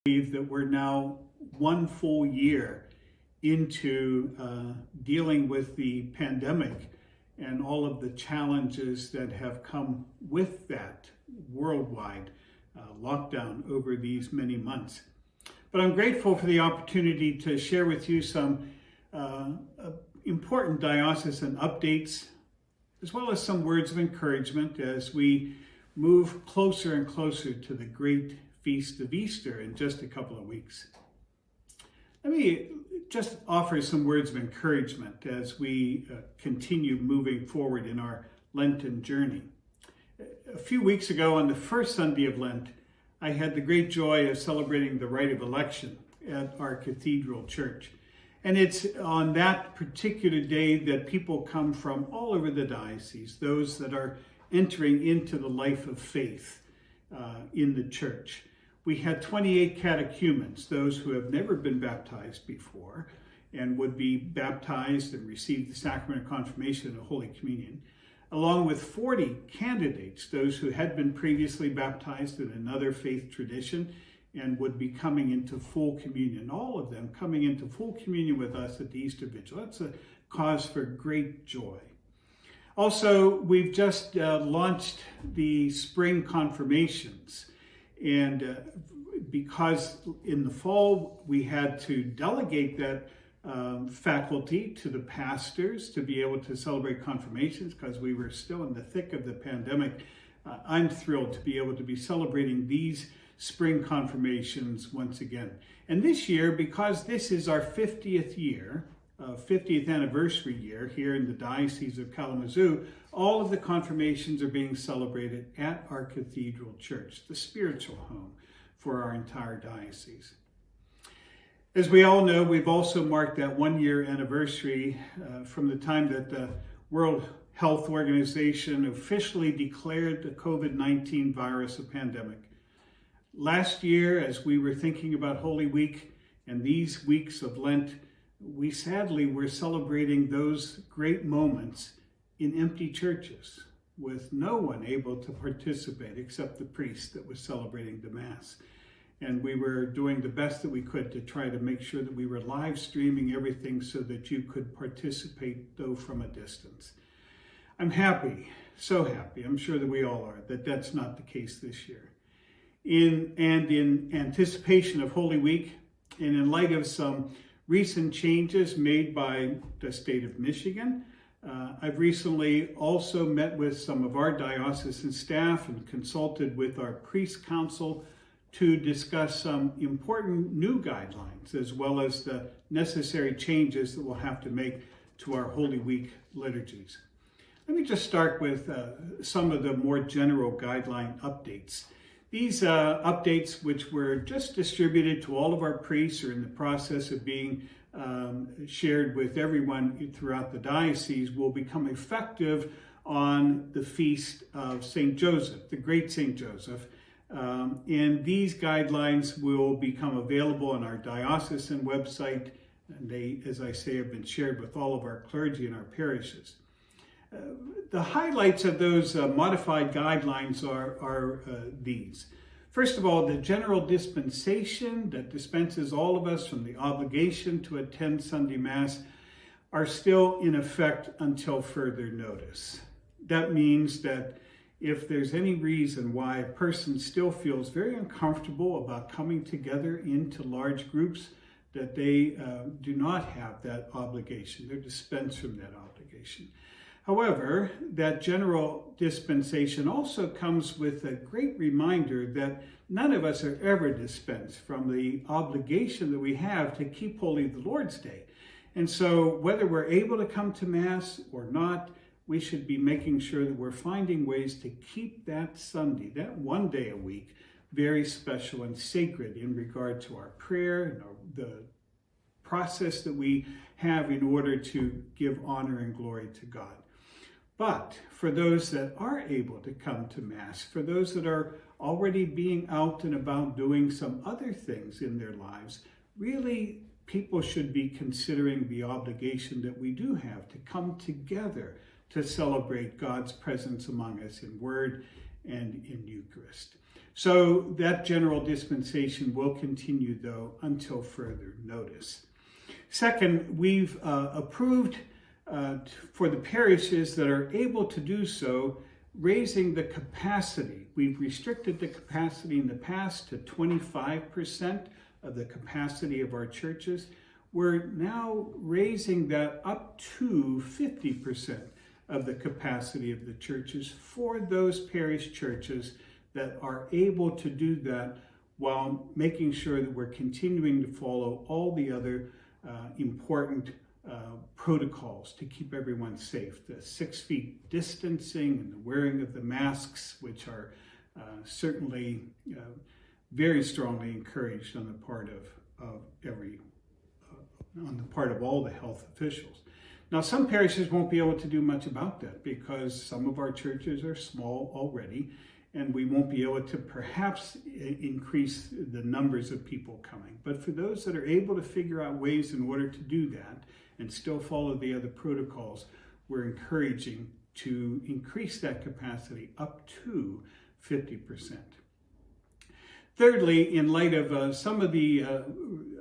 believe that we're now one full year into dealing with the pandemic and all of the challenges that have come with that worldwide lockdown over these many months. But I'm grateful for the opportunity to share with you some important diocesan updates, as well as some words of encouragement as we move closer and closer to the great Feast of Easter in just a couple of weeks. Let me just offer some words of encouragement as we continue moving forward in our Lenten journey. A few weeks ago, on the first Sunday of Lent, I had the great joy of celebrating the Rite of Election at our cathedral church. And it's on that particular day that people come from all over the diocese, those that are entering into the life of faith in the church. We had 28 catechumens, those who have never been baptized before and would be baptized and receive the sacrament of confirmation and Holy Communion, along with 40 candidates, those who had been previously baptized in another faith tradition and would be coming into full communion. All of them coming into full communion with us at the Easter Vigil. That's a cause for great joy. Also, we've just launched the spring confirmations. And because in the fall we had to delegate that faculty to the pastors to be able to celebrate confirmations because we were still in the thick of the pandemic, I'm thrilled to be able to be celebrating these spring confirmations once again. And this year, because this is our 50th year, 50th anniversary year here in the Diocese of Kalamazoo, all of the confirmations are being celebrated at our cathedral church, the spiritual home for our entire diocese. As we all know, we've also marked that 1-year anniversary from the time that the World Health Organization officially declared the COVID-19 virus a pandemic. Last year, as we were thinking about Holy Week and these weeks of Lent, we sadly were celebrating those great moments in empty churches with no one able to participate except the priest that was celebrating the Mass. And we were doing the best that we could to try to make sure that we were live streaming everything so that you could participate, though from a distance. I'm happy, so happy, I'm sure that we all are, that that's not the case this year. In anticipation of Holy Week, and in light of some recent changes made by the state of Michigan, I've recently also met with some of our diocesan staff and consulted with our priest council to discuss some important new guidelines, as well as the necessary changes that we'll have to make to our Holy Week liturgies. Let me just start with some of the more general guideline updates. These updates, which were just distributed to all of our priests, are in the process of being shared with everyone throughout the diocese, will become effective on the feast of St. Joseph, the great St. Joseph. And these guidelines will become available on our diocesan website. And they, as I say, have been shared with all of our clergy in our parishes. The highlights of those modified guidelines are these. First of all, the general dispensation that dispenses all of us from the obligation to attend Sunday Mass are still in effect until further notice. That means that if there's any reason why a person still feels very uncomfortable about coming together into large groups, that they do not have that obligation. They're dispensed from that obligation. However, that general dispensation also comes with a great reminder that none of us are ever dispensed from the obligation that we have to keep holy the Lord's Day. And so whether we're able to come to Mass or not, we should be making sure that we're finding ways to keep that Sunday, that one day a week, very special and sacred in regard to our prayer and the process that we have in order to give honor and glory to God. But for those that are able to come to Mass, for those that are already being out and about doing some other things in their lives, really people should be considering the obligation that we do have to come together to celebrate God's presence among us in word and in Eucharist. So that general dispensation will continue, though, until further notice. Second, we've approved for the parishes that are able to do so, raising the capacity. We've restricted the capacity in the past to 25% of the capacity of our churches. We're now raising that up to 50% of the capacity of the churches for those parish churches that are able to do that, while making sure that we're continuing to follow all the other important protocols to keep everyone safe. The 6 feet distancing and the wearing of the masks, which are certainly very strongly encouraged on the part of all the health officials. Now, some parishes won't be able to do much about that because some of our churches are small already, and we won't be able to perhaps increase the numbers of people coming. But for those that are able to figure out ways in order to do that and still follow the other protocols, we're encouraging to increase that capacity up to 50%. Thirdly, in light of some of the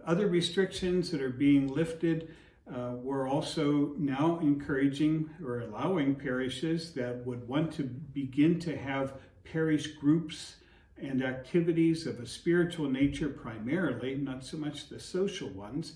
other restrictions that are being lifted, we're also now encouraging or allowing parishes that would want to begin to have parish groups and activities of a spiritual nature primarily, not so much the social ones,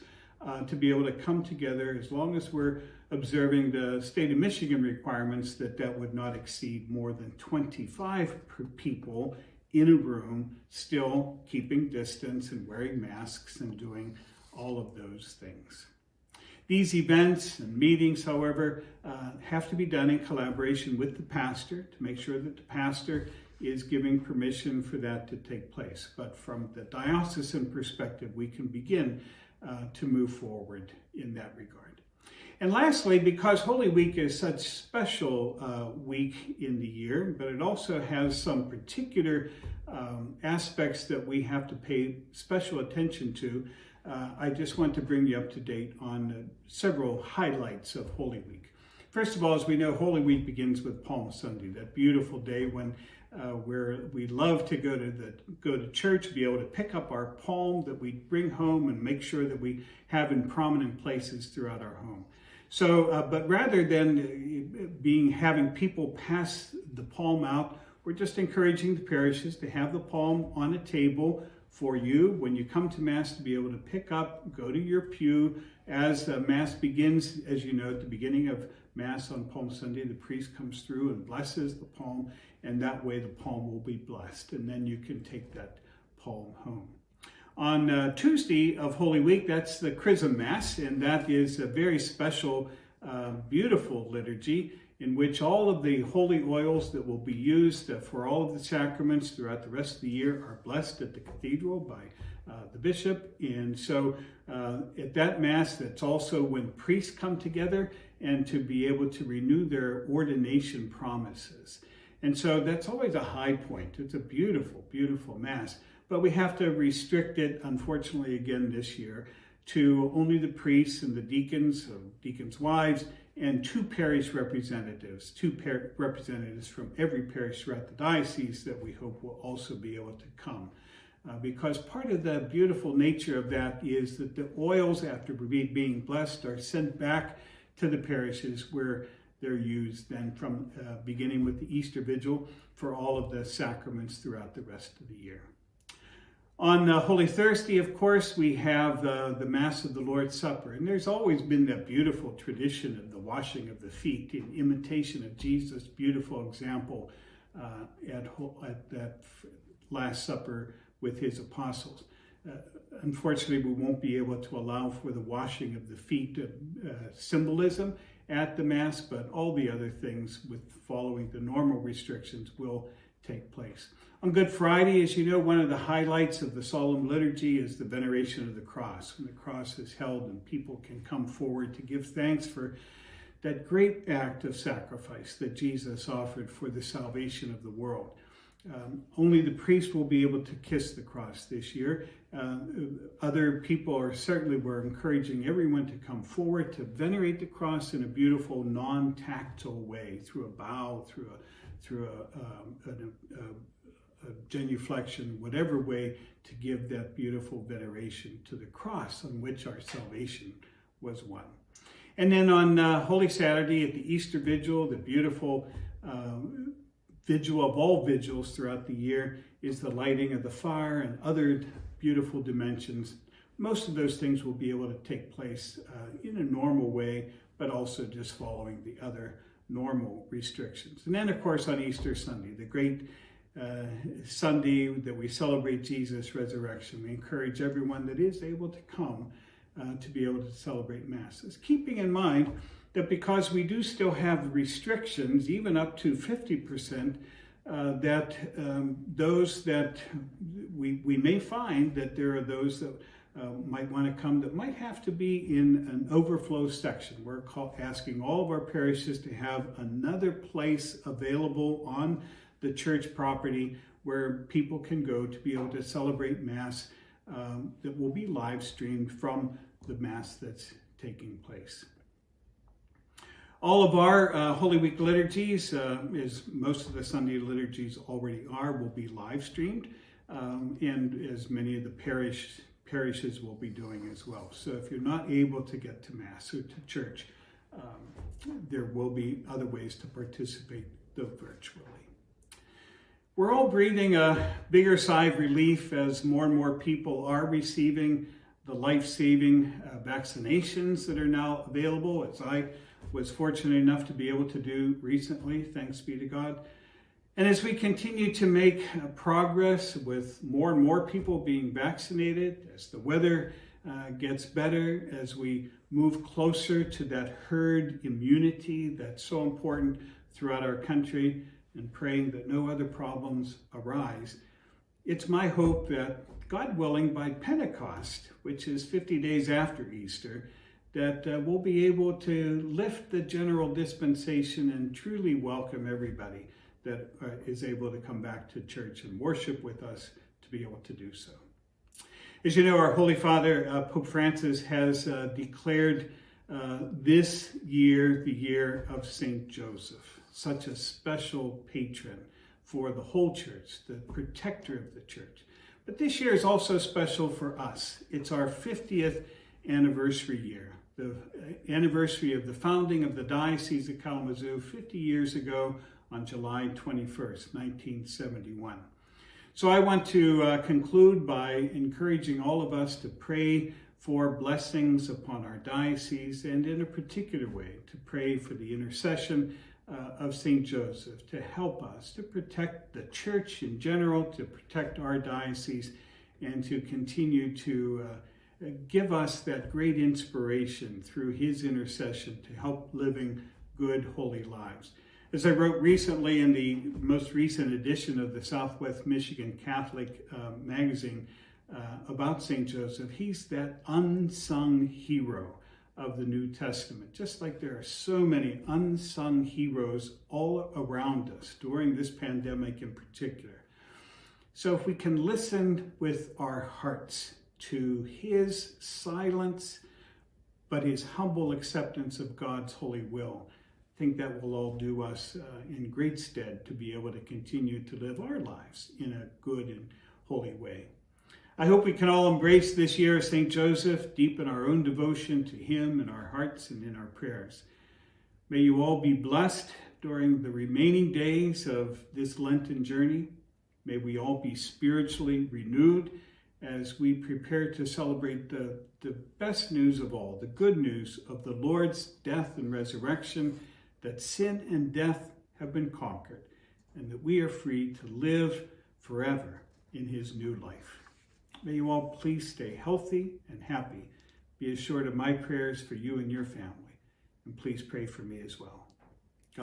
to be able to come together, as long as we're observing the state of Michigan requirements that would not exceed more than 25 people in a room, still keeping distance and wearing masks and doing all of those things. These events and meetings, however, have to be done in collaboration with the pastor to make sure that the pastor is giving permission for that to take place. But from the diocesan perspective, we can begin to move forward in that regard. And lastly, because Holy Week is such a special week in the year, but it also has some particular aspects that we have to pay special attention to, I just want to bring you up to date on several highlights of Holy Week. First of all, as we know, Holy Week begins with Palm Sunday, that beautiful day when we love to go to church, be able to pick up our palm that we bring home and make sure that we have in prominent places throughout our home. So, but rather than having people pass the palm out, we're just encouraging the parishes to have the palm on a table for you when you come to Mass, to be able to pick up, go to your pew as Mass begins. As you know, at the beginning of Mass on Palm Sunday, the priest comes through and blesses the palm, and that way the palm will be blessed, and then you can take that palm home. On Tuesday of Holy Week, that's the Chrism Mass, and that is a very special, beautiful liturgy in which all of the holy oils that will be used for all of the sacraments throughout the rest of the year are blessed at the cathedral by the bishop. And so at that Mass, that's also when priests come together and to be able to renew their ordination promises. And so that's always a high point. It's a beautiful, beautiful Mass. But we have to restrict it, unfortunately, again this year, to only the priests and the deacons, deacons' wives, and 2 parish representatives, representatives from every parish throughout the diocese that we hope will also be able to come. Because part of the beautiful nature of that is that the oils, after being blessed, are sent back to the parishes where they're used then from beginning with the Easter Vigil for all of the sacraments throughout the rest of the year. On Holy Thursday, of course, we have the Mass of the Lord's Supper. And there's always been that beautiful tradition of the washing of the feet in imitation of Jesus' beautiful example at that Last Supper with his apostles. Unfortunately, we won't be able to allow for the washing of the feet symbolism at the Mass, but all the other things with following the normal restrictions will take place. On Good Friday, as you know, one of the highlights of the solemn liturgy is the Veneration of the Cross. When the cross is held and people can come forward to give thanks for that great act of sacrifice that Jesus offered for the salvation of the world. Only the priest will be able to kiss the cross this year. Other people we're encouraging everyone to come forward to venerate the cross in a beautiful, non-tactile way, through a bow, through a genuflection, whatever way, to give that beautiful veneration to the cross on which our salvation was won. And then on Holy Saturday at the Easter Vigil, the beautiful vigil of all vigils throughout the year, is the lighting of the fire and other beautiful dimensions. Most of those things will be able to take place in a normal way, but also just following the other normal restrictions. And then, of course, on Easter Sunday, the great Sunday that we celebrate Jesus' resurrection, we encourage everyone that is able to come to be able to celebrate Masses, keeping in mind that because we do still have restrictions, even up to 50%, that those that we may find that there are those that might want to come that might have to be in an overflow section. We're asking all of our parishes to have another place available on the church property where people can go to be able to celebrate Mass that will be live streamed from the Mass that's taking place. All of our Holy Week liturgies, as most of the Sunday liturgies already are, will be live streamed, and as many of the parishes will be doing as well. So if you're not able to get to Mass or to church, there will be other ways to participate, though virtually. We're all breathing a bigger sigh of relief as more and more people are receiving the life-saving vaccinations that are now available, as I was fortunate enough to be able to do recently, thanks be to God. And as we continue to make progress with more and more people being vaccinated, as the weather gets better, as we move closer to that herd immunity that's so important throughout our country, and praying that no other problems arise, it's my hope that, God willing, by Pentecost, which is 50 days after Easter, that we'll be able to lift the general dispensation and truly welcome everybody that is able to come back to church and worship with us to be able to do so. As you know, our Holy Father, Pope Francis, has declared this year the year of St. Joseph, such a special patron for the whole church, the protector of the church. But this year is also special for us. It's our 50th anniversary year, the anniversary of the founding of the Diocese of Kalamazoo 50 years ago on July 21st, 1971. So I want to conclude by encouraging all of us to pray for blessings upon our diocese, and in a particular way, to pray for the intercession of St. Joseph to help us to protect the church in general, to protect our diocese, and to continue to give us that great inspiration through his intercession to help living good, holy lives. As I wrote recently in the most recent edition of the Southwest Michigan Catholic magazine about St. Joseph, he's that unsung hero of the New Testament. Just like there are so many unsung heroes all around us during this pandemic in particular. So if we can listen with our hearts to his silence, but his humble acceptance of God's holy will, I think that will all do us in great stead to be able to continue to live our lives in a good and holy way. I hope we can all embrace this year of St. Joseph, deepen our own devotion to him in our hearts and in our prayers. May you all be blessed during the remaining days of this Lenten journey. May we all be spiritually renewed as we prepare to celebrate the best news of all, the good news of the Lord's death and resurrection, that sin and death have been conquered, and that we are free to live forever in his new life. May you all please stay healthy and happy. Be assured of my prayers for you and your family, and please pray for me as well.